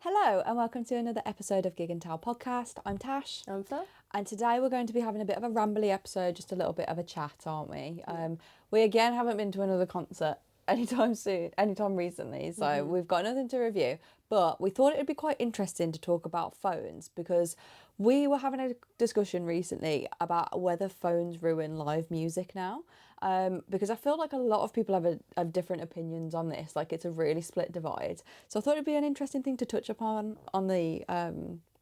Hello and welcome to another episode of Gig and Tell podcast. I'm Tash. I'm Phil. And today we're going to be having a bit of a rambly episode, just a little bit of a chat, aren't we? We again haven't been to another concert anytime recently, so we've got nothing to review. But we thought it would be quite interesting to talk about phones because we were having a discussion recently about whether phones ruin live music now. Because I feel like a lot of people have different opinions on this. Like it's a really split divide. So I thought it'd be an interesting thing to touch upon on the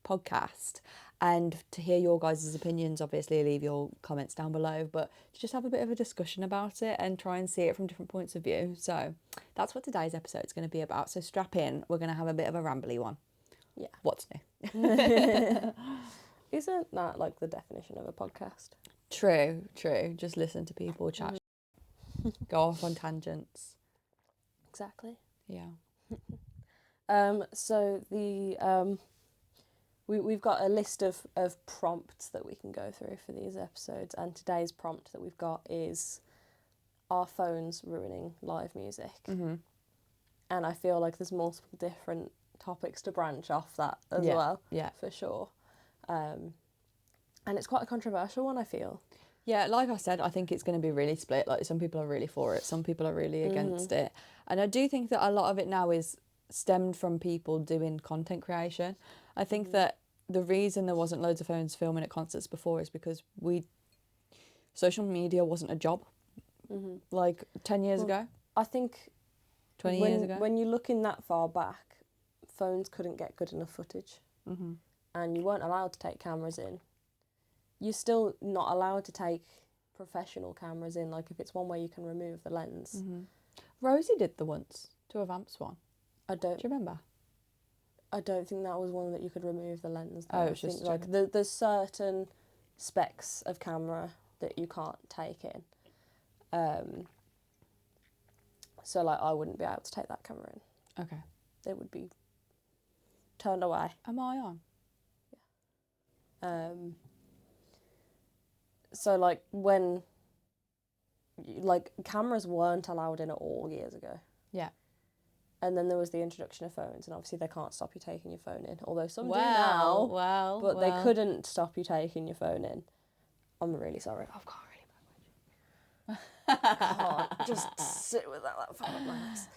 podcast and to hear your guys' opinions. Obviously leave your comments down below, but to just have a bit of a discussion about it and try and see it from different points of view. So that's what today's episode is going to be about. So strap in, we're going to have a bit of a rambly one. Yeah. What's new? Isn't that like the definition of a podcast? True. Just listen to people chat. Go off on tangents. Exactly. Yeah. So the we've got a list of prompts that we can go through for these episodes, and today's prompt that we've got is, are phones ruining live music? Mm-hmm. And I feel like there's multiple different topics to branch off that as well. Yeah. For sure. And it's quite a controversial one, I feel. Yeah, like I said, I think it's going to be really split. Like some people are really for it, some people are really against it. And I do think that a lot of it now is stemmed from people doing content creation. I think that the reason there wasn't loads of phones filming at concerts before is because social media wasn't a job. Like 10 years ago, I think 20 years ago. when you're looking that far back, phones couldn't get good enough footage. And you weren't allowed to take cameras in. You're still not allowed to take professional cameras in, like if it's one where you can remove the lens. Rosie did the once to a Vamps one. I Do you remember? don't think that was one that you could remove the lens. Oh, I it's just think, like there's certain specs of camera that you can't take in. So like I wouldn't be able to take that camera in. Okay. It would be turned away. Am I on? So like when like cameras weren't allowed in at all years ago. Yeah. And then there was the introduction of phones, and obviously they can't stop you taking your phone in, although some do now. But they couldn't stop you taking your phone in. I'm really sorry. I've got a really bad wedgie. I can't just sit without that phone on my ass.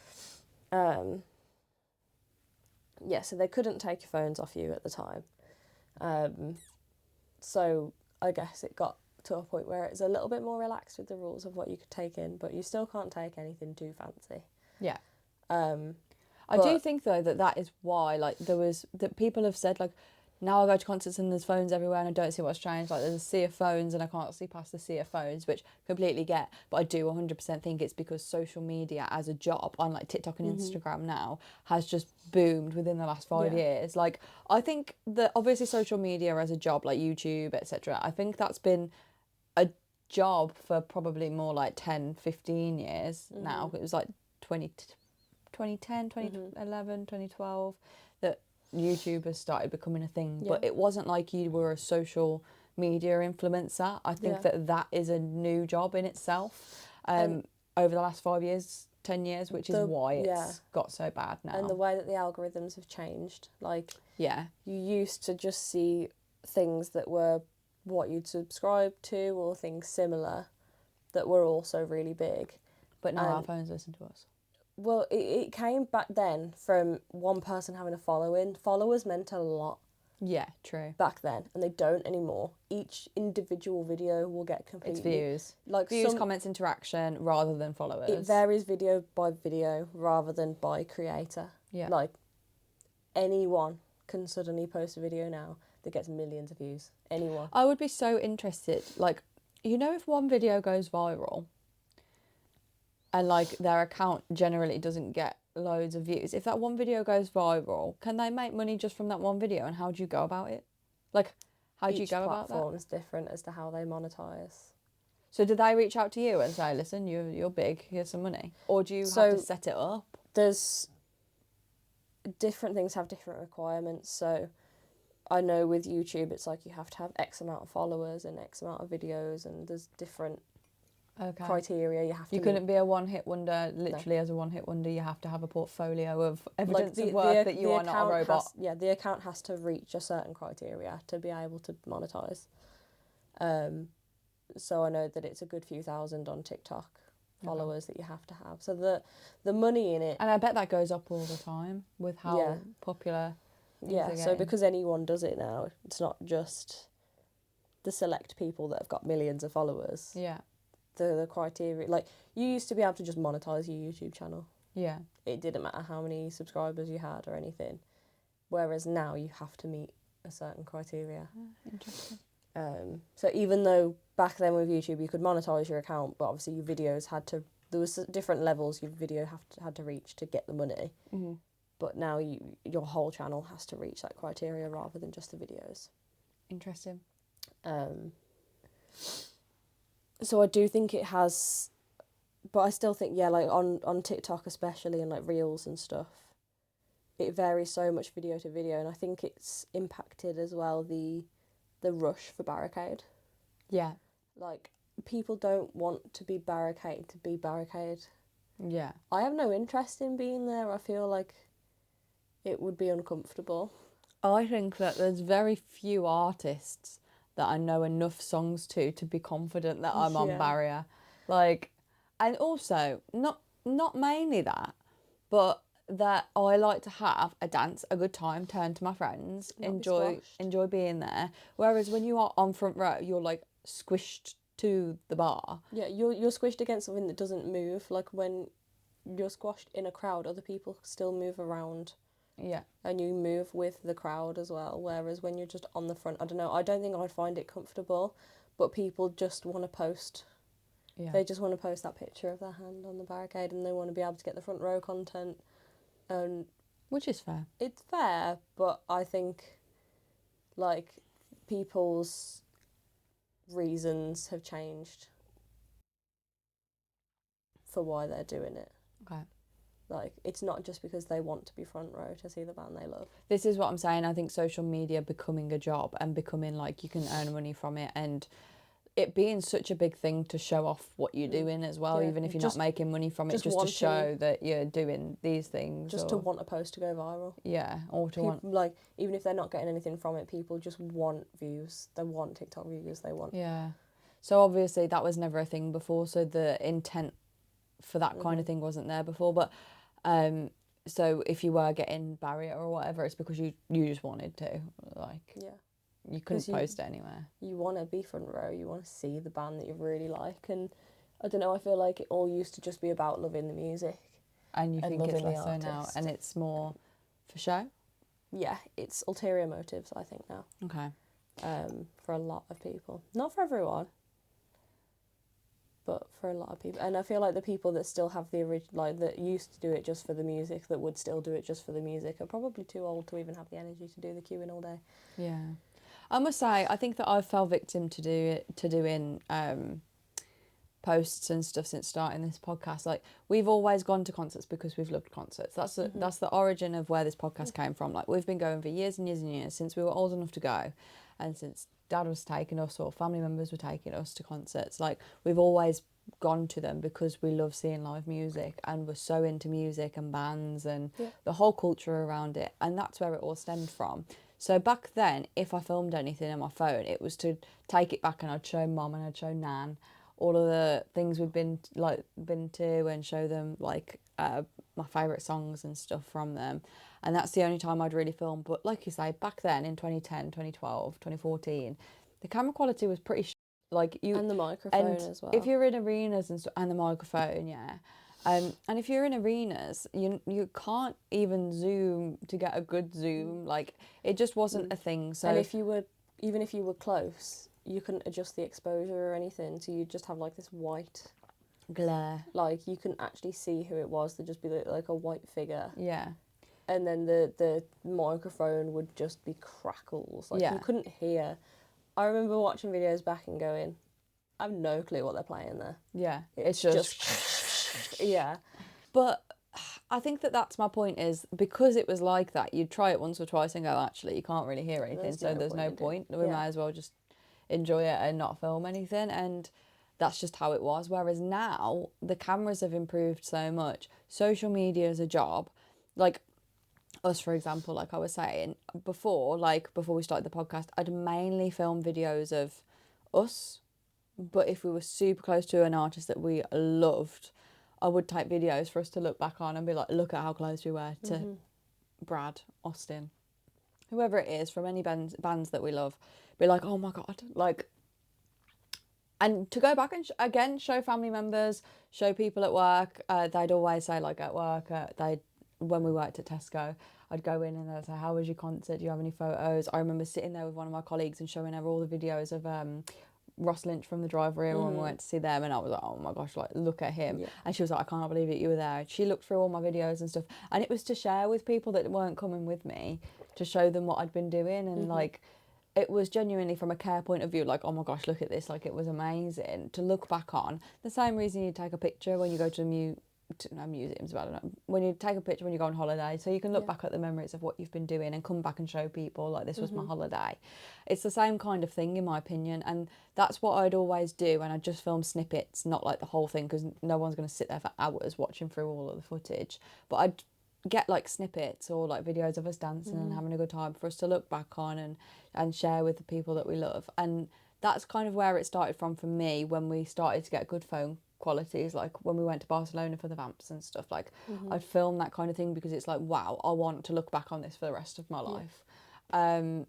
Yeah, so they couldn't take your phones off you at the time. So I guess it got to a point where it's a little bit more relaxed with the rules of what you could take in, but you still can't take anything too fancy. Yeah. I do think though that is why that people have said like, now I go to concerts and there's phones everywhere and I don't see what's changed. Like there's a sea of phones and I can't see past the sea of phones, which completely get. But I do 100% think it's because social media as a job on like TikTok and Instagram now has just boomed within the last 5 years. Like I think that obviously social media as a job, like YouTube, etc. I think that's been a job for probably more like 10, 15 years now. It was like 2010, 2011, 2012 that YouTube has started becoming a thing, but it wasn't like you were a social media influencer. I think that is a new job in itself over the last 5 years, 10 years, which is why it's got so bad now. And the way that the algorithms have changed, like you used to just see things that were what you'd subscribe to or things similar that were also really big. But now our phones listen to us. Well, it came back then from one person having a following. Followers meant a lot. Yeah, true. Back then, and they don't anymore. Each individual video will get completely... It's views. Like views, comments, interaction, rather than followers. It varies video by video rather than by creator. Yeah. Like, anyone can suddenly post a video now that gets millions of views. Anyone. I would be so interested. Like, you know, if one video goes viral and like their account generally doesn't get loads of views, if that one video goes viral, can they make money just from that one video? And how do you go about it? Like, how do you go about that? Each platform is different as to how they monetize. So do they reach out to you and say, listen, you're big, here's some money? Or do you have to set it up? There's different things have different requirements. So I know with YouTube it's like you have to have X amount of followers and X amount of videos, and there's different criteria. You have to. You couldn't be a one-hit wonder. Literally, as a one-hit wonder, you have to have a portfolio of evidence of work that you are not a robot. The account has to reach a certain criteria to be able to monetize. So I know that it's a good few thousand on TikTok followers that you have to have. So the money in it, and I bet that goes up all the time with how popular. Yeah. So because anyone does it now, it's not just the select people that have got millions of followers. Yeah. The criteria, like, you used to be able to just monetize your YouTube channel. Yeah. It didn't matter how many subscribers you had or anything. Whereas now you have to meet a certain criteria. Interesting. So even though back then with YouTube you could monetize your account, but obviously your videos there was different levels your video had to reach to get the money. Mm-hmm. But now your whole channel has to reach that criteria rather than just the videos. Interesting. So I do think it has, but I still think, like on TikTok especially, and like Reels and stuff, it varies so much video to video, and I think it's impacted as well the rush for Barricade. Yeah. Like, people don't want to be Barricade. Yeah. I have no interest in being there. I feel like it would be uncomfortable. I think that there's very few artists that I know enough songs to be confident that I'm on Barrier. Like, and also, not mainly that, but that I like to have a dance, a good time, turn to my friends, enjoy being there. Whereas when you are on front row, you're like squished to the bar. Yeah, you're squished against something that doesn't move. Like, when you're squashed in a crowd, other people still move around. Yeah. And you move with the crowd as well. Whereas when you're just on the front, I don't know, I don't think I'd find it comfortable, but people just want to post. Yeah. They just want to post that picture of their hand on the barricade, and they want to be able to get the front row content. Which is fair. It's fair, but I think, like, people's reasons have changed for why they're doing it. Okay. Like, it's not just because they want to be front row to see the band they love. This is what I'm saying. I think social media becoming a job and becoming, like, you can earn money from it, and it being such a big thing to show off what you're doing as well, even if you're not making money from it, just to show that you're doing these things. Just to want a post to go viral. Yeah, or to want... Like, even if they're not getting anything from it, people just want views. They want TikTok views. They want... Yeah. So obviously that was never a thing before, so the intent for that kind of thing wasn't there before, but... so if you were getting Barrier or whatever, it's because you just wanted to, like, you couldn't post it anywhere. You want to be front row, you want to see the band that you really like, and I don't know, I feel like it all used to just be about loving the music. And you think it's less so now, and it's more for show? Yeah, it's ulterior motives, I think, now. Okay. For a lot of people. Not for everyone, but for a lot of people. And I feel like the people that still have the original, like, that used to do it just for the music, that would still do it just for the music, are probably too old to even have the energy to do the queuing all day. Yeah. I must say, I think that I've fell victim to doing posts and stuff since starting this podcast. Like, we've always gone to concerts because we've loved concerts. That's the origin of where this podcast came from. Like, we've been going for years and years and years, since we were old enough to go, and since Dad was taking us or family members were taking us to concerts. Like, we've always gone to them because we love seeing live music, and we're so into music and bands and the whole culture around it, and that's where it all stemmed from. So back then, if I filmed anything on my phone, it was to take it back, and I'd show Mum and I'd show Nan all of the things we'd been to, and show them, like, my favourite songs and stuff from them. And that's the only time I'd really film. But like you say, back then in 2010, 2012, 2014, the camera quality was pretty like you, and the microphone as well. If you're in arenas and the microphone, and if you're in arenas, you can't even zoom to get a good zoom. Like, it just wasn't a thing. So, and even if you were close, you couldn't adjust the exposure or anything, so you'd just have, like, this white glare. Like, you couldn't actually see who it was. There'd just be like a white figure. Yeah. And then the microphone would just be crackles. Like, you couldn't hear. I remember watching videos back and going, I have no clue what they're playing there. Yeah. It's just yeah. But I think that's my point, is because it was like that, you'd try it once or twice and go, actually, you can't really hear anything, there's no point. We might as well just enjoy it and not film anything. And that's just how it was. Whereas now the cameras have improved so much. Social media is a job. Like us, for example, like I was saying before, before we started the podcast, I'd mainly film videos of us. But if we were super close to an artist that we loved, I would take videos for us to look back on and be like, look at how close we were to Brad, Austin, whoever it is from any bands that we love. Be like, oh my God, like, and to go back and again show family members, show people at work. They'd always say, like, at work, when we worked at Tesco, I'd go in and they'd say, how was your concert? Do you have any photos? I remember sitting there with one of my colleagues and showing her all the videos of Ross Lynch from the Drive Room when we went to see them, and I was like, oh my gosh, like, look at him. And she was like, I can't believe it, you were there. She looked through all my videos and stuff, and it was to share with people that weren't coming with me, to show them what I'd been doing, and like, it was genuinely from a care point of view, like, oh my gosh, look at this, like, it was amazing to look back on. The same reason you take a picture when you go to museums, but I don't know, when you take a picture when you go on holiday, so you can look back at the memories of what you've been doing and come back and show people, like, this was my holiday. It's the same kind of thing, in my opinion, and that's what I'd always do, and I'd just film snippets, not like the whole thing, because no one's going to sit there for hours watching through all of the footage, but I'd get like snippets or like videos of us dancing and having a good time for us to look back on and share with the people that we love. And that's kind of where it started from for me, when we started to get good phone qualities, like when we went to Barcelona for the Vamps and stuff. Like, I'd film that kind of thing because it's like, wow, I want to look back on this for the rest of my life. And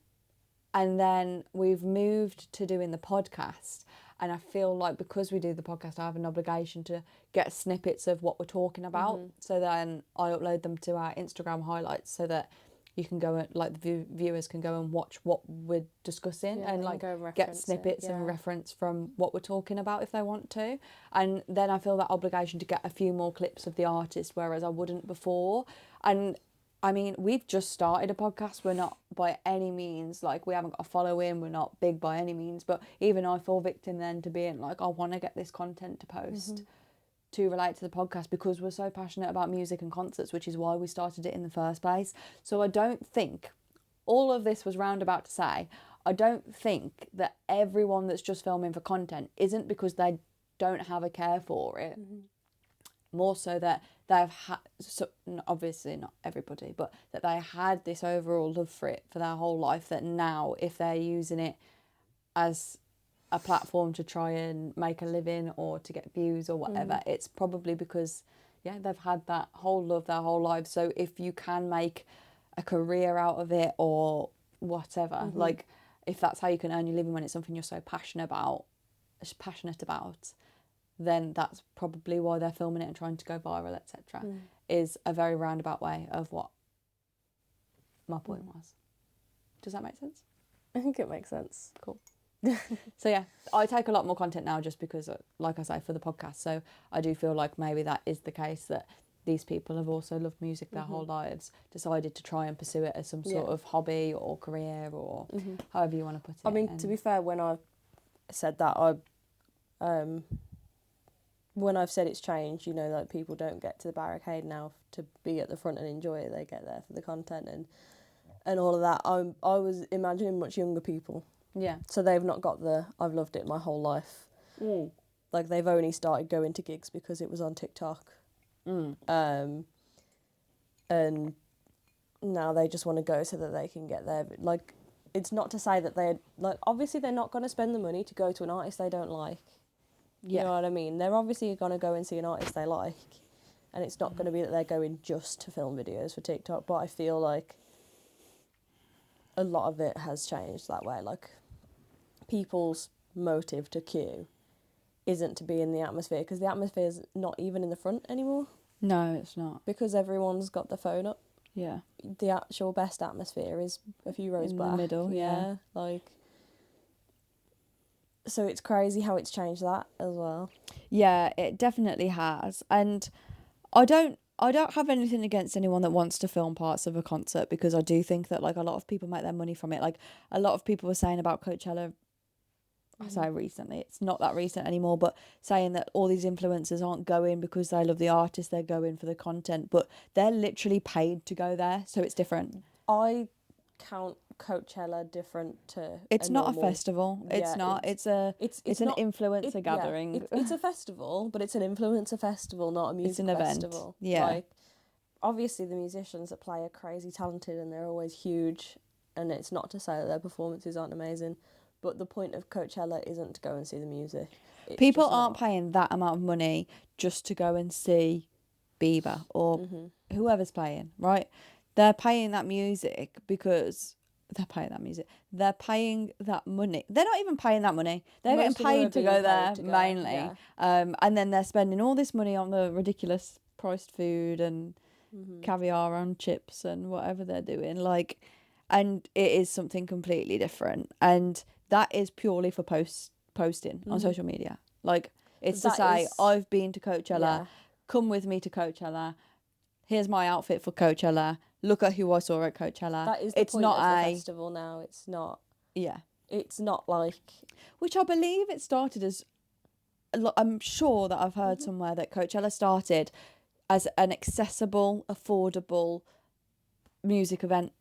then we've moved to doing the podcast, and I feel like because we do the podcast, I have an obligation to get snippets of what we're talking about. So then I upload them to our Instagram highlights so that you can go and, like, the viewers can go and watch what we're discussing and like get snippets and reference from what we're talking about if they want to. And then I feel that obligation to get a few more clips of the artist, whereas I wouldn't before. And I mean, we've just started a podcast. We're not by any means, like, we haven't got a following. We're not big by any means. But even I fall victim then to being like, I want to get this content to post to relate to the podcast, because we're so passionate about music and concerts, which is why we started it in the first place. So I don't think, all of this was roundabout to say, I don't think that everyone that's just filming for content isn't because they don't have a care for it. More so that they've had, so obviously not everybody, but that they had this overall love for it for their whole life, that now if they're using it as a platform to try and make a living or to get views or whatever, it's probably because, they've had that whole love their whole lives. So if you can make a career out of it or whatever, like, if that's how you can earn your living when it's something you're so passionate about, then that's probably why they're filming it and trying to go viral, etc. Is a very roundabout way of what my point was. Does that make sense? I think it makes sense. Cool. So yeah, I take a lot more content now just because, like I say, for the podcast. So I do feel like maybe that is the case, that these people have also loved music their whole lives, decided to try and pursue it as some sort of hobby or career or however you want to put it. I mean, to be fair, when I said that, when I've said it's changed, you know, like, people don't get to the barricade now to be at the front and enjoy it. They get there for the content and all of that. I was imagining much younger people. Yeah. So they've not got the, I've loved it my whole life. Like, they've only started going to gigs because it was on TikTok. And now they just want to go so that they can get there. Like, it's not to say that they're, like, obviously they're not going to spend the money to go to an artist they don't like. You know what I mean? They're obviously going to go and see an artist they like, and it's not going to be that they're going just to film videos for TikTok, but I feel like a lot of it has changed that way. Like, people's motive to queue isn't to be in the atmosphere, because the atmosphere is not even in the front anymore. No, it's not. Because everyone's got their phone up. Yeah. The actual best atmosphere is a few rows back. In the middle, yeah. Like, so it's crazy how it's changed that as well. Yeah, it definitely has. And I don't have anything against anyone that wants to film parts of a concert, because I do think that, like, a lot of people make their money from it. Like, a lot of people were saying about Coachella, I say recently, it's not that recent anymore, but saying that all these influencers aren't going because they love the artist, they're going for the content, but they're literally paid to go there, so it's different. I count Coachella different to. It's not a festival. It's not. It's an influencer gathering. Yeah, it's a festival, but it's an influencer festival, not a music festival. Yeah. Like, obviously, the musicians that play are crazy talented and they're always huge, and it's not to say that their performances aren't amazing, but the point of Coachella isn't to go and see the music. People aren't paying that amount of money just to go and see Bieber or whoever's playing, right? They're paying that music because they're paying that music. They're paying that money. They're not even paying that money. They're getting paid to go there mainly. Yeah. And then they're spending all this money on the ridiculous priced food and caviar and chips and whatever they're doing. Like, and it is something completely different. And that is purely for posting on social media. Like, it's to say, I've been to Coachella, come with me to Coachella, here's my outfit for Coachella, look at who I saw at Coachella. That is the point of the festival now. It's not... Yeah. It's not like... Which I believe it started as... I'm sure that I've heard somewhere that Coachella started as an accessible, affordable music event.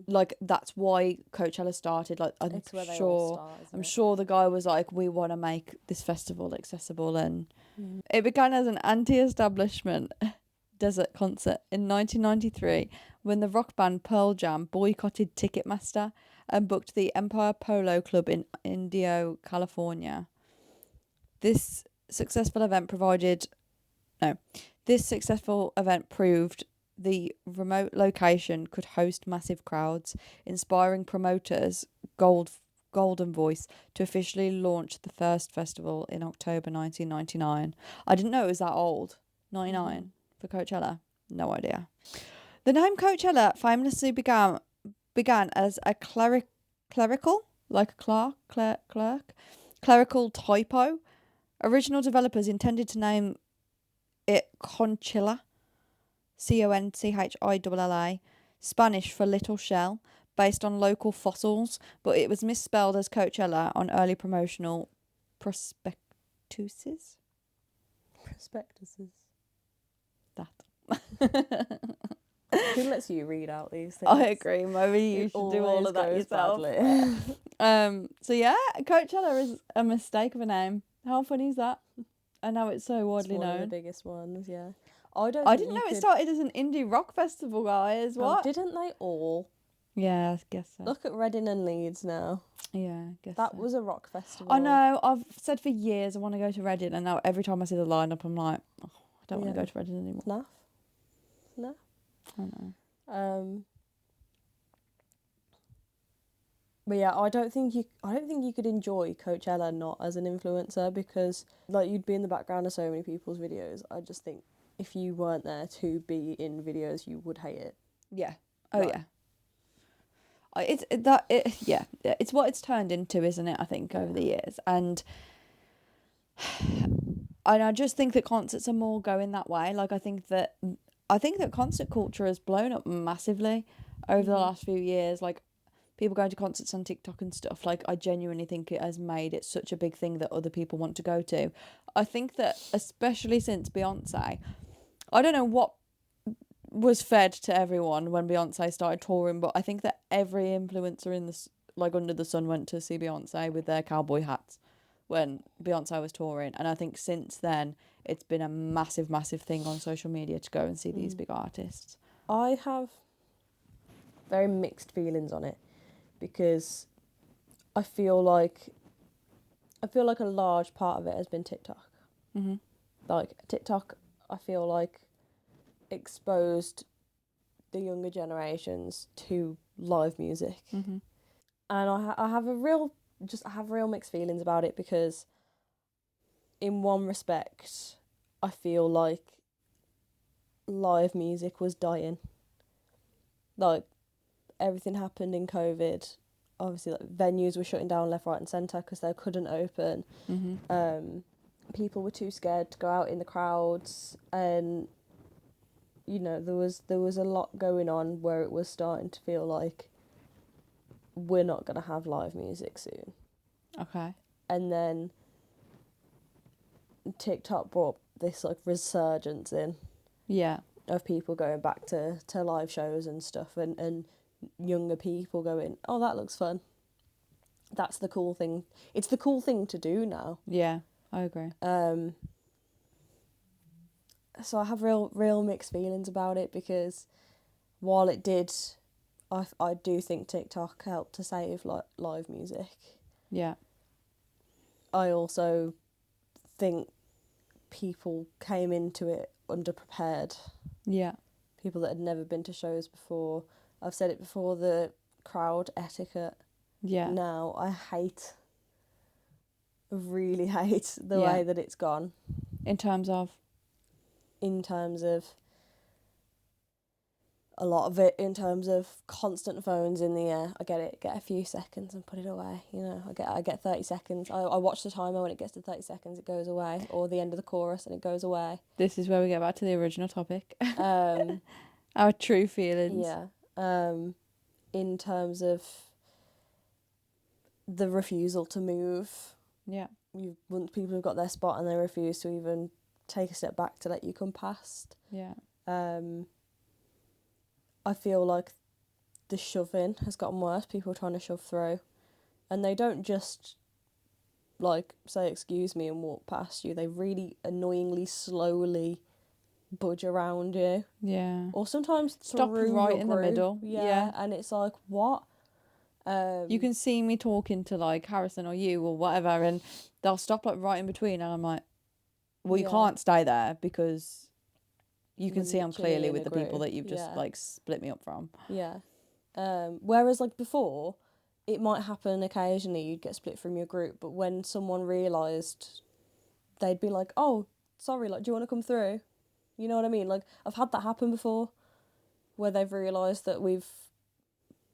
Like, that's why Coachella started. Like, I'm sure the guy was like, we want to make this festival accessible, and it began as an anti-establishment desert concert in 1993 when the rock band Pearl Jam boycotted Ticketmaster and booked the Empire Polo Club in Indio, California. This successful event proved the remote location could host massive crowds, inspiring promoters Golden Voice to officially launch the first festival in October 1999. I didn't know it was that old. 99 for Coachella. No idea. The name Coachella famously began as a clerical typo. Original developers intended to name it Conchilla, Conchilla, Spanish for little shell, based on local fossils, but it was misspelled as Coachella on early promotional prospectuses. That. Who lets you read out these things? I agree. Maybe you should do all of that yourself. So yeah, Coachella is a mistake of a name. How funny is that? And now it's so widely known. One of the biggest ones, yeah. I didn't know it started as an indie rock festival, guys. What? Didn't they all? Yeah, I guess so. Look at Reading and Leeds now. Yeah, I guess that was a rock festival. I know. I've said for years I want to go to Reading, and now every time I see the lineup, I'm like, I don't want to go to Reading anymore. No. I know. But yeah, I don't think you could enjoy Coachella not as an influencer, because like you'd be in the background of so many people's videos. I just think if you weren't there to be in videos, you would hate it. Yeah. Oh yeah. It's what it's turned into, isn't it? I think over the years, and I just think that concerts are more going that way. Like I think that concert culture has blown up massively over the last few years. Like people going to concerts on TikTok and stuff. Like I genuinely think it has made it such a big thing that other people want to go to. I think that especially since Beyonce, I don't know what was fed to everyone when Beyonce started touring, but I think that every influencer in this under the sun went to see Beyonce with their cowboy hats when Beyonce was touring, and I think since then it's been a massive thing on social media to go and see these big artists. I have very mixed feelings on it, because I feel like a large part of it has been TikTok. Like TikTok, I feel like exposed the younger generations to live music, and I have real mixed feelings about it, because in one respect I feel like live music was dying. Like everything happened in COVID, obviously like venues were shutting down left, right and centre because they couldn't open. People were too scared to go out in the crowds, and you know, there was a lot going on where it was starting to feel like we're not going to have live music soon. Okay. And then TikTok brought this like resurgence in. Yeah. Of people going back to live shows and stuff, and younger people going, oh, that looks fun. That's the cool thing. It's the cool thing to do now. Yeah, I agree. So I have real mixed feelings about it, because while it did, I do think TikTok helped to save like live music. Yeah. I also think people came into it underprepared. Yeah. People that had never been to shows before. I've said it before, the crowd etiquette. Yeah. Now I really hate the way that it's gone. In terms of a lot of it, in terms of constant phones in the air. I get it, get a few seconds and put it away, you know. I get 30 seconds. I watch the timer, when it gets to 30 seconds it goes away, or the end of the chorus and it goes away. This is where we get back to the original topic. Our true feelings. Yeah. In terms of the refusal to move. Yeah. People have got their spot and they refuse to even take a step back to let you come past. Yeah. I feel like the shoving has gotten worse. People are trying to shove through, and they don't just like say excuse me and walk past you. They really annoyingly slowly budge around you. Yeah. Or sometimes stop right in the middle. Yeah. And it's like, what? You can see me talking to like Harrison or you or whatever, and they'll stop like right in between, and I'm like, well, you can't stay there, because you can see I'm clearly with the people that you've just like split me up from. Yeah. Whereas like before, it might happen occasionally, you'd get split from your group, but when someone realised, they'd be like, oh, sorry, like, do you want to come through? You know what I mean? Like, I've had that happen before, where they've realised that we've,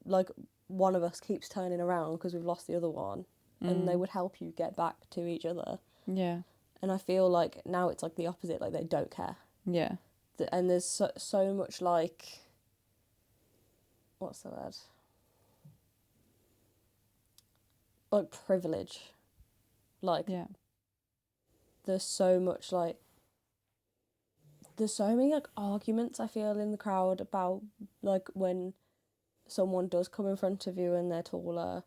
like, one of us keeps turning around because we've lost the other one, and they would help you get back to each other. Yeah. And I feel like now it's like the opposite, like they don't care. Yeah. And there's so much like, what's the word? Like privilege. Like, yeah. There's so much like, there's so many like arguments I feel in the crowd about like when someone does come in front of you and they're taller,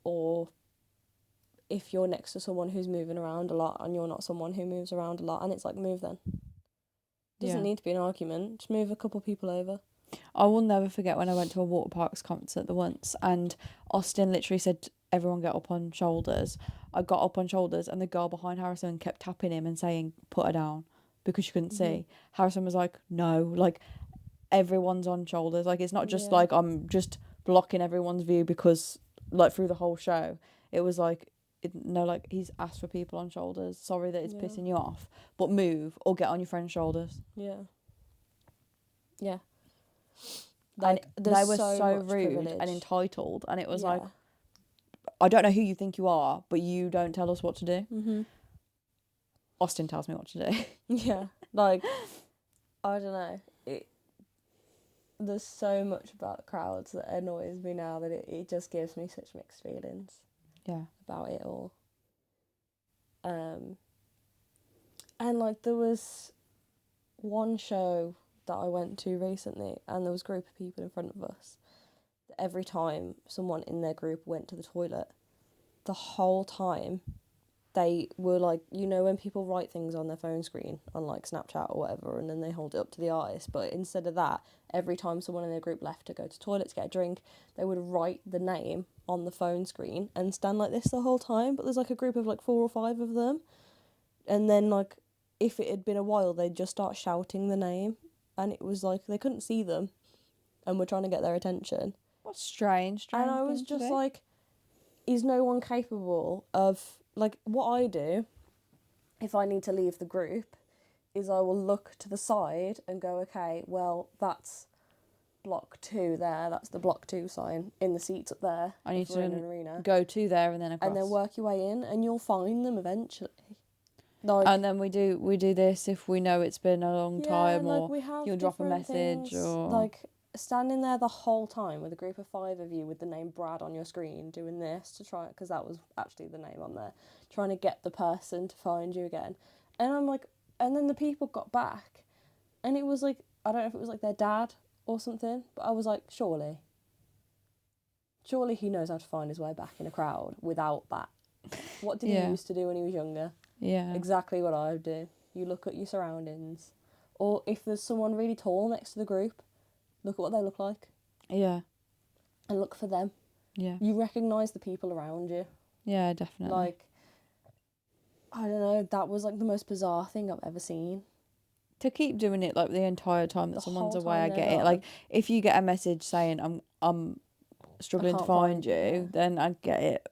or if you're next to someone who's moving around a lot and you're not someone who moves around a lot, and it's like, move then. Doesn't need to be an argument, just move a couple people over. I will never forget when I went to a Water Parks concert the once, and Austin literally said, everyone get up on shoulders. I got up on shoulders, and the girl behind Harrison kept tapping him and saying, put her down, because she couldn't see. Harrison was like, no, like, everyone's on shoulders. Like, it's not just like I'm just blocking everyone's view because, like, through the whole show. It was like, no, like, he's asked for people on shoulders. Sorry that it's pissing you off, but move or get on your friend's shoulders. Yeah. Yeah. Like, and they were so rude privilege. And entitled, and it was like, I don't know who you think you are, but you don't tell us what to do. Mm-hmm. Austin tells me what to do. Yeah, like, I don't know. There's so much about crowds that annoys me now that it just gives me such mixed feelings. Yeah. About it all. And like there was one show that I went to recently, and there was a group of people in front of us. Every time someone in their group went to the toilet, the whole time they were like, you know, when people write things on their phone screen on like Snapchat or whatever, and then they hold it up to the eyes, but instead of that, every time someone in their group left to go to the toilet to get a drink, they would write the name on the phone screen and stand like this the whole time. But there's like a group of like 4 or 5 of them, and then like if it had been a while, they'd just start shouting the name, and it was like they couldn't see them and were trying to get their attention. What strange and I was just like, is no one capable of, like, what I do if I need to leave the group is I will look to the side and go, okay, well, that's block 2 there, that's the block 2 sign in the seats up there. I need to go to there and then across. And then work your way in, and you'll find them eventually. Like, and then we do this if we know it's been a long time, or you'll drop a message, or like standing there the whole time with a group of 5 of you with the name Brad on your screen doing this to try, because that was actually the name on there, trying to get the person to find you again. And I'm like, and then the people got back, and it was like, I don't know if it was like their dad or something, but I was like, surely he knows how to find his way back in a crowd without that. What did he used to do when he was younger? Yeah. Exactly what I would do. You look at your surroundings. Or if there's someone really tall next to the group, look at what they look like. Yeah. And look for them. Yeah. You recognise the people around you. Yeah, definitely. Like, I don't know, that was like the most bizarre thing I've ever seen. To keep doing it like the entire time that someone's away, I get it. gone. Like, if you get a message saying I'm struggling to find you, then I get it.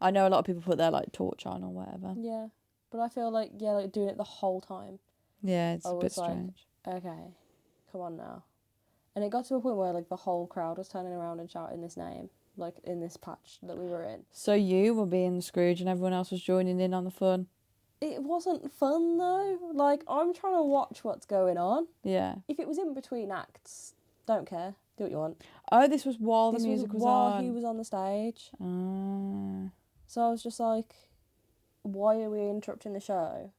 I know a lot of people put their like torch on or whatever. Yeah, but I feel like like doing it the whole time. Yeah, it's a bit strange. Like, okay, come on now, and it got to a point where like the whole crowd was turning around and shouting this name, like in this patch that we were in. So you were being Scrooge and everyone else was joining in on the fun. It wasn't fun though. Like, I'm trying to watch what's going on. Yeah. If it was in between acts, don't care. Do what you want. Oh, this was while the music was on. While he was on the stage. So I was just like, why are we interrupting the show?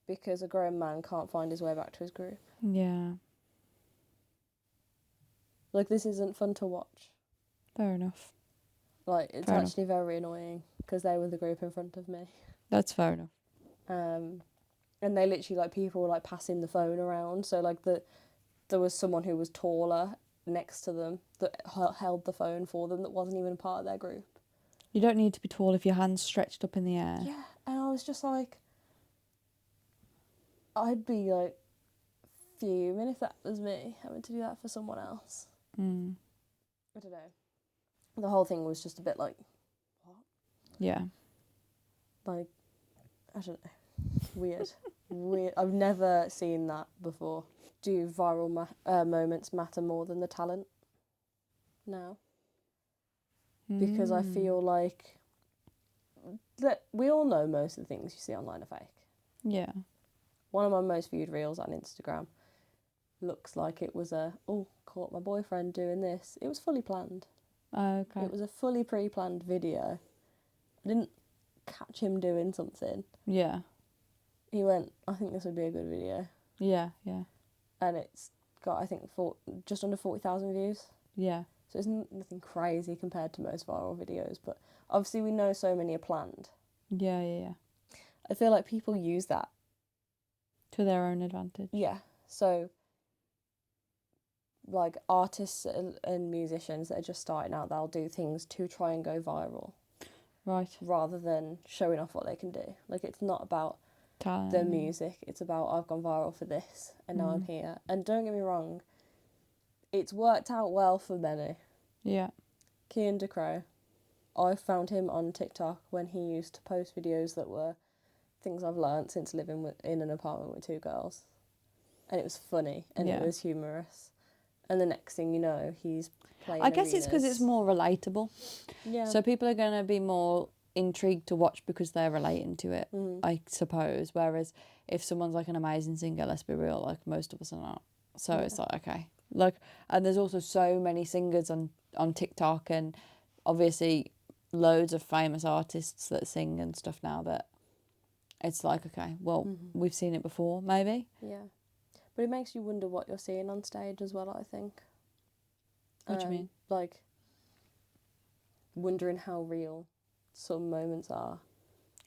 Because a grown man can't find his way back to his group. Yeah. Like, this isn't fun to watch. Fair enough. Like, it's actually very annoying because they were the group in front of me. That's fair enough. And they literally, like, people were, like, passing the phone around. So, like, there was someone who was taller next to them that held the phone for them that wasn't even part of their group. You don't need to be tall if your hand's stretched up in the air. Yeah, and I was just like, I'd be, like, fuming if that was me, having to do that for someone else. I don't know. The whole thing was just a bit like, what? Yeah. Like, I don't know. Weird. Weird. I've never seen that before. Do viral moments matter more than the talent now? Because I feel like that we all know most of the things you see online are fake. Yeah. One of my most viewed reels on Instagram looks like it was caught my boyfriend doing this. It was fully planned. Okay. It was a fully pre-planned video. I didn't catch him doing something. Yeah. He went, I think this would be a good video. Yeah, yeah. And it's got, I think, just under 40,000 views. Yeah. So it's nothing crazy compared to most viral videos, but obviously we know so many are planned. Yeah, yeah, yeah. I feel like people use that. To their own advantage. Yeah. So, like, artists and musicians that are just starting out, they'll do things to try and go viral. Right. Rather than showing off what they can do. Like, it's not about talent. The music. It's about, I've gone viral for this, and now I'm here. And don't get me wrong, it's worked out well for many. Yeah. Kian DeCrow, I found him on TikTok when he used to post videos that were things I've learnt since living in an apartment with two girls. And it was funny, and it was humorous. And the next thing you know, he's playing I guess it's because it's more relatable. Yeah. So people are going to be more intrigued to watch because they're relating to it, I suppose. Whereas if someone's like an amazing singer, let's be real, like most of us are not. So it's like, okay. Like, and there's also so many singers on TikTok, and obviously loads of famous artists that sing and stuff now, that it's like, okay, well, we've seen it before, maybe. Yeah. But it makes you wonder what you're seeing on stage as well, I think. What do you mean? Like, wondering how real some moments are.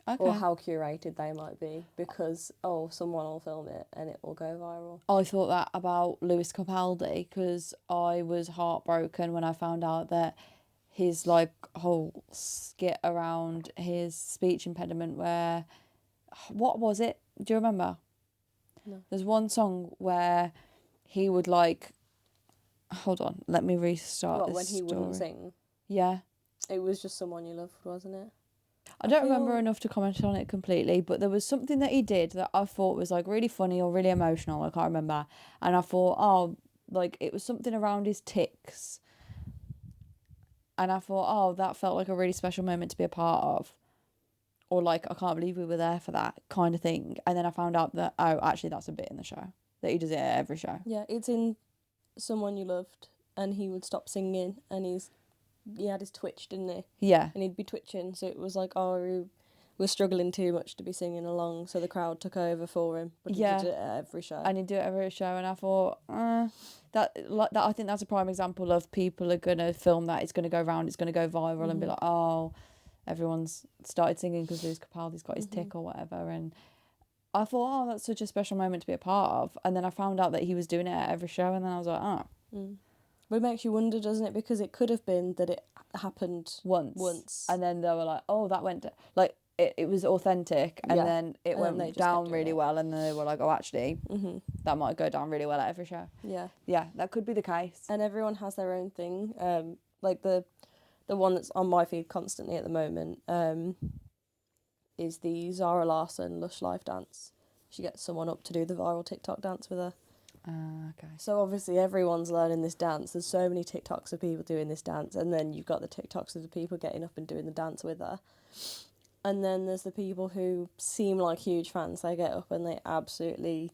Okay. Or how curated they might be, because, someone will film it and it will go viral. I thought that about Lewis Capaldi, because I was heartbroken when I found out that his, like, whole skit around his speech impediment where... What was it? Do you remember? No. There's one song where he would, like... Hold on, let me restart this when he story. wouldn't sing? Yeah. It was just Someone You Loved, wasn't it? I don't remember enough to comment on it completely, but there was something that he did that I thought was, like, really funny or really emotional. I can't remember. And I thought, like, it was something around his tics. And I thought, that felt like a really special moment to be a part of. Or, like, I can't believe we were there for that kind of thing. And then I found out that, actually that's a bit in the show. That he does it at every show. Yeah, it's in Someone You Loved, and he would stop singing, and he had his twitch, didn't he? Yeah. And he'd be twitching, so it was like, was struggling too much to be singing along, so the crowd took over for him. But he did it at every show. And he'd do it at every show, and I thought, that I think that's a prime example of people are going to film that, it's going to go around, it's going to go viral, and be like, oh, everyone's started singing because Lewis Capaldi's got his tick or whatever. And I thought, oh, that's such a special moment to be a part of. And then I found out that he was doing it at every show, and then I was like, oh. But it makes you wonder, doesn't it? Because it could have been that it happened once. And then they were like, oh, that went... It was authentic, and then it went down really well, and then they were like, oh, actually, that might go down really well at every show. Yeah, that could be the case. And everyone has their own thing. Like the one that's on my feed constantly at the moment is the Zara Larsson Lush Life dance. She gets someone up to do the viral TikTok dance with her. Okay. So obviously everyone's learning this dance. There's so many TikToks of people doing this dance, and then you've got the TikToks of the people getting up and doing the dance with her. And then there's the people who seem like huge fans. They get up and they absolutely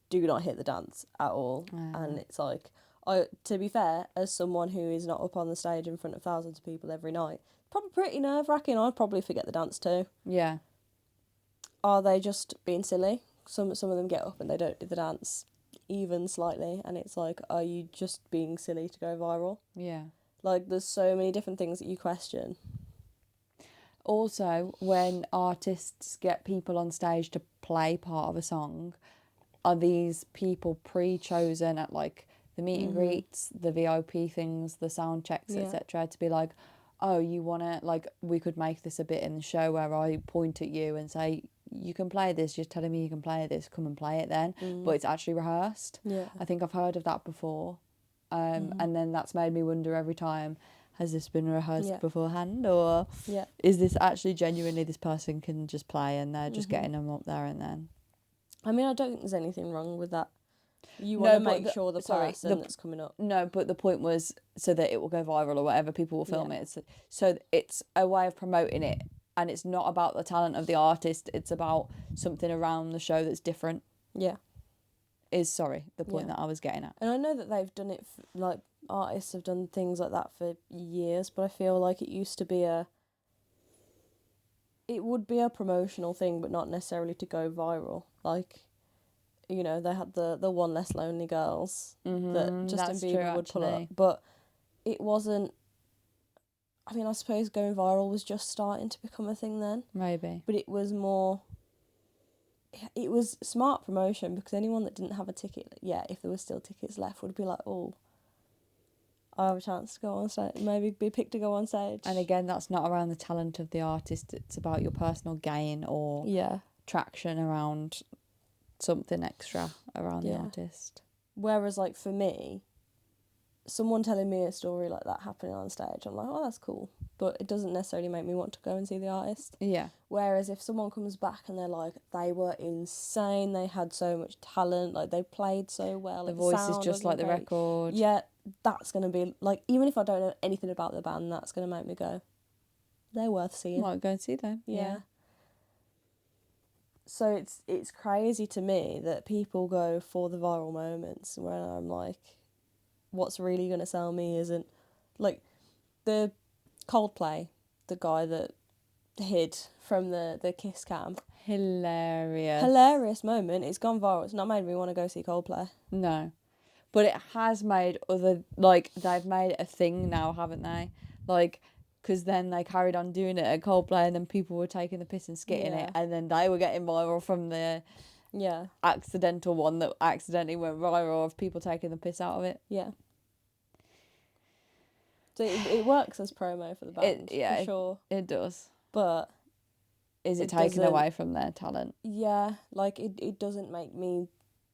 do not hit the dance at all. And it's like, to be fair, as someone who is not up on the stage in front of thousands of people every night, probably pretty nerve-wracking. I'd probably forget the dance too. Yeah. Are they just being silly? Some of them get up and they don't do the dance even slightly. And it's like, are you just being silly to go viral? Yeah. Like, there's so many different things that you question. Also, when artists get people on stage to play part of a song, are these people pre-chosen at like the meet and greets, the VIP things, the sound checks, etc., to be like, oh, you want to, like, we could make this a bit in the show where I point at you and say, you can play this, you're telling me you can play this, come and play it then. But it's actually rehearsed. I think I've heard of that before. And then that's made me wonder every time, has this been rehearsed beforehand, or is this actually genuinely this person can just play and they're just getting them up there and then? I mean, I don't think there's anything wrong with that. You want to make sure the person that's coming up... No, but the point was so that it will go viral or whatever, people will film it. So it's a way of promoting it, and it's not about the talent of the artist, it's about something around the show that's different. Yeah. The point that I was getting at. And I know that they've done it, like, artists have done things like that for years, but I feel like it used to be it would be a promotional thing, but not necessarily to go viral. Like, you know, they had the One Less Lonely Girls that Justin Bieber would pull up, but it wasn't... I mean, I suppose going viral was just starting to become a thing then. Maybe. But it was more... It was smart promotion, because anyone that didn't have a ticket yet, if there were still tickets left, would be like, oh, I have a chance to go on stage, maybe be picked to go on stage. And again, that's not around the talent of the artist, it's about your personal gain or traction around something extra around the artist. Whereas, like, for me, someone telling me a story like that happening on stage, I'm like, oh, that's cool. But it doesn't necessarily make me want to go and see the artist. Yeah. Whereas if someone comes back and they're like, they were insane, they had so much talent, like, they played so well. The voice is just like the record. Yeah, that's going to be, like, even if I don't know anything about the band, that's going to make me go, they're worth seeing. Might go and see them. Yeah. So it's crazy to me that people go for the viral moments, where I'm like, what's really going to sell me isn't... Like, the Coldplay, the guy that hid from the Kiss cam. Hilarious moment. It's gone viral. It's not made me want to go see Coldplay. No. But it has made other... Like, they've made it a thing now, haven't they? Like... Because then they carried on doing it at Coldplay, and then people were taking the piss and skitting it, and then they were getting viral from the accidental one that accidentally went viral of people taking the piss out of it. Yeah. So it works as promo for the band, for sure. It does. But... Is it taken away from their talent? Yeah, like, it doesn't make me...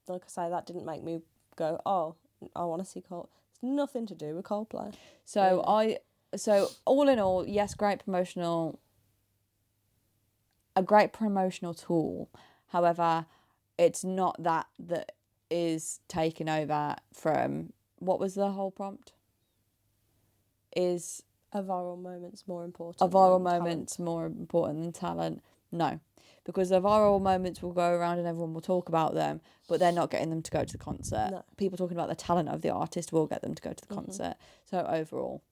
Like I say, that didn't make me go, oh, I want to see Coldplay. It's nothing to do with Coldplay. So all in all, yes, a great promotional tool. However, it's not that is taken over from... What was the whole prompt? Is a viral moment's more important? A viral moment's more important than talent? No, because the viral moments will go around and everyone will talk about them, but they're not getting them to go to the concert. No. People talking about the talent of the artist will get them to go to the concert. So overall,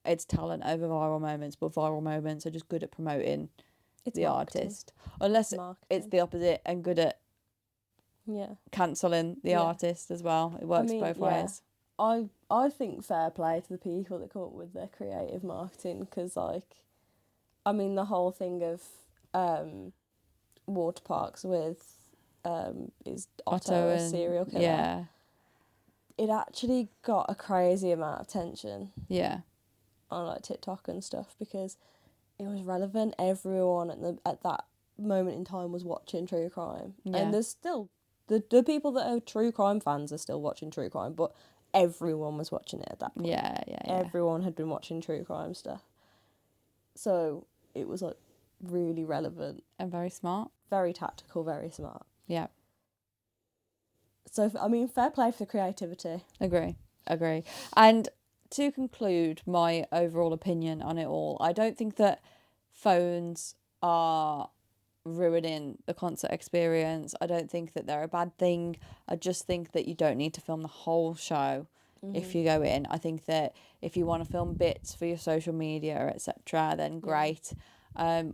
it's talent over viral moments, but viral moments are just good at promoting the artist. Unless it's the opposite and good at cancelling the artist as well. It works both ways. I think fair play to the people that come up with their creative marketing, because, like, I mean, the whole thing of water parks with is Otto a serial killer. Yeah. It actually got a crazy amount of attention. Yeah. On like TikTok and stuff, because it was relevant. Everyone at that moment in time was watching true crime. Yeah. And there's still the people that are true crime fans are still watching true crime, but everyone was watching it at that point. Yeah. Everyone had been watching true crime stuff. So it was like really relevant. And very smart. Very tactical, very smart. Yeah. So, I mean, fair play for the creativity. Agree. And to conclude my overall opinion on it all, I don't think that phones are ruining the concert experience. I don't think that they're a bad thing. I just think that you don't need to film the whole show if you go in. I think that if you want to film bits for your social media, etc., then great.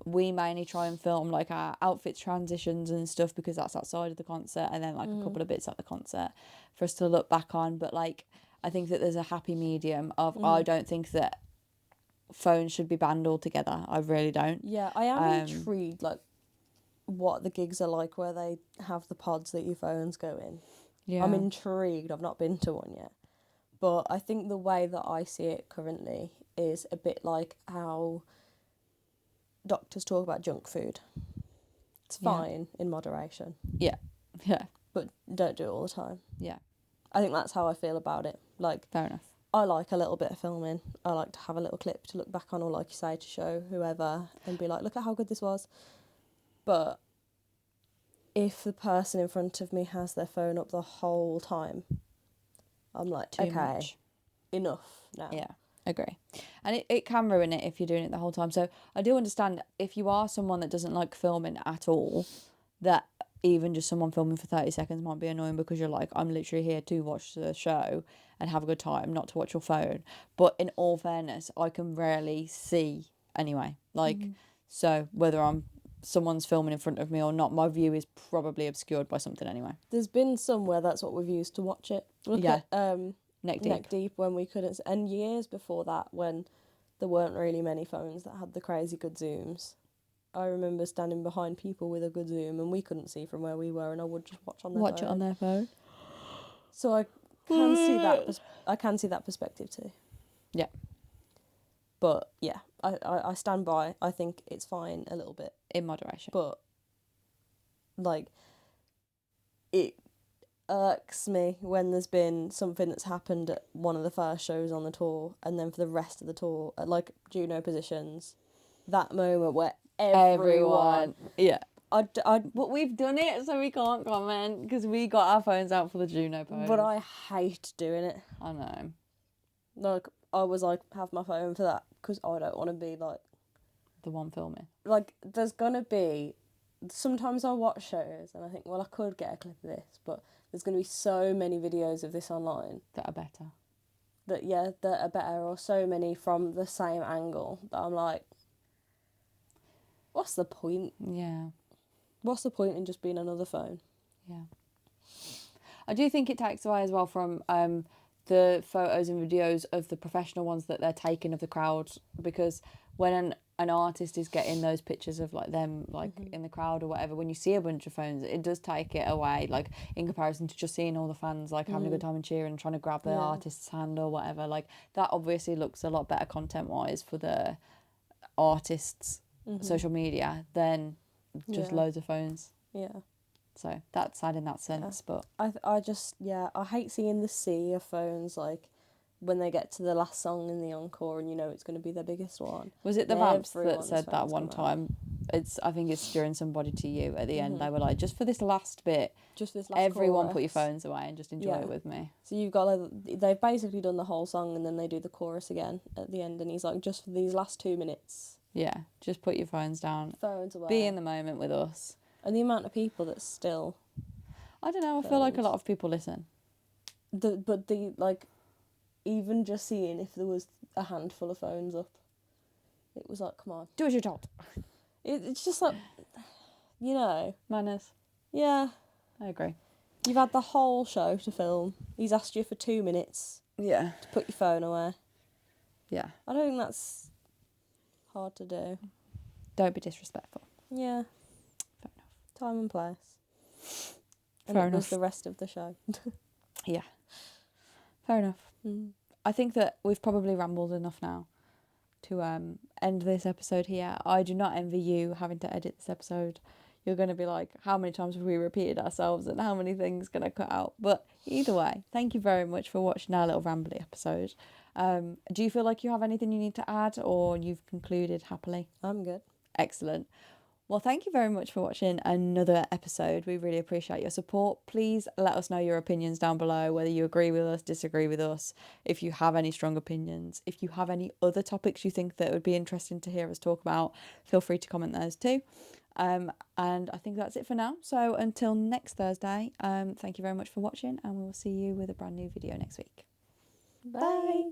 We mainly try and film like our outfits transitions and stuff, because that's outside of the concert, and then like a couple of bits at the concert for us to look back on. But like, I think that there's a happy medium of I don't think that phones should be banned altogether. I really don't. Yeah, I am intrigued like what the gigs are like where they have the pods that your phones go in. Yeah. I'm intrigued. I've not been to one yet. But I think the way that I see it currently is a bit like how doctors talk about junk food. It's fine in moderation. Yeah. But don't do it all the time. Yeah. I think that's how I feel about it. Like, fair enough. I like a little bit of filming. I like to have a little clip to look back on, or like you say, to show whoever and be like, look at how good this was. But if the person in front of me has their phone up the whole time, I'm like, Too much. Enough now. Yeah. Agree. And it can ruin it if you're doing it the whole time. So I do understand if you are someone that doesn't like filming at all, that even just someone filming for 30 seconds might be annoying, because you're like, I'm literally here to watch the show and have a good time, not to watch your phone. But in all fairness, I can rarely see anyway. Like, so whether someone's filming in front of me or not, my view is probably obscured by something anyway. There's been some where that's what we've used to watch it. Look at Neck Deep when we couldn't, and years before that when there weren't really many phones that had the crazy good zooms. I remember standing behind people with a good zoom and we couldn't see from where we were, and I would just watch on their phone. Watch it on their phone. So I can see that. I can see that perspective too. Yeah. But yeah, I stand by. I think it's fine a little bit in moderation. But like, it irks me when there's been something that's happened at one of the first shows on the tour, and then for the rest of the tour, at like Juno Positions, that moment where everyone but we've done it, so we can't comment because we got our phones out for the Juno pose. But I hate doing it. I know. Like, I was like, have my phone for that, because I don't want to be like the one filming. Like, there's gonna be, sometimes I watch shows and I think, well, I could get a clip of this, but there's gonna be so many videos of this online that are better. That are better, or so many from the same angle that I'm like, what's the point? Yeah. What's the point in just being another phone? Yeah. I do think it takes away as well from the photos and videos of the professional ones that they're taking of the crowd, because when an artist is getting those pictures of like them like in the crowd or whatever, when you see a bunch of phones, it does take it away, like in comparison to just seeing all the fans like having a good time and cheering and trying to grab the artist's hand or whatever. Like, that obviously looks a lot better content wise for the artists' social media than just loads of phones. Yeah. So that's sad in that sense, but I hate seeing the sea of phones, like when they get to the last song in the encore and you know it's going to be their biggest one. Was it the Vamps that said that one time? I think it's during Somebody to You at the end. They were like, just for this last bit, everyone chorus. Put your phones away and just enjoy it with me. So you've got they've basically done the whole song and then they do the chorus again at the end, and he's like, just for these last 2 minutes. Yeah, just put your phones down. Phones away. Be in the moment with us. And the amount of people that still... I don't know, I feel like a lot of people listen. But the even just seeing if there was a handful of phones up. It was like, come on. Do as you're told. It's just like, you know. Manners. Yeah. I agree. You've had the whole show to film. He's asked you for 2 minutes. Yeah. To put your phone away. Yeah. I don't think that's hard to do. Don't be disrespectful. Yeah. Fair enough. Time and place. And Fair it enough. was the rest of the show. Yeah. Fair enough. Mm. I think that we've probably rambled enough now to end this episode here. I do not envy you having to edit this episode. You're going to be like, how many times have we repeated ourselves and how many things can I cut out? But either way, thank you very much for watching our little rambly episode. Do you feel like you have anything you need to add, or you've concluded happily? I'm good. Excellent. Well, thank you very much for watching another episode. We really appreciate your support. Please let us know your opinions down below, whether you agree with us, disagree with us, if you have any strong opinions. If you have any other topics you think that would be interesting to hear us talk about, feel free to comment those too. And I think that's it for now. So until next Thursday, thank you very much for watching, and we will see you with a brand new video next week. Bye.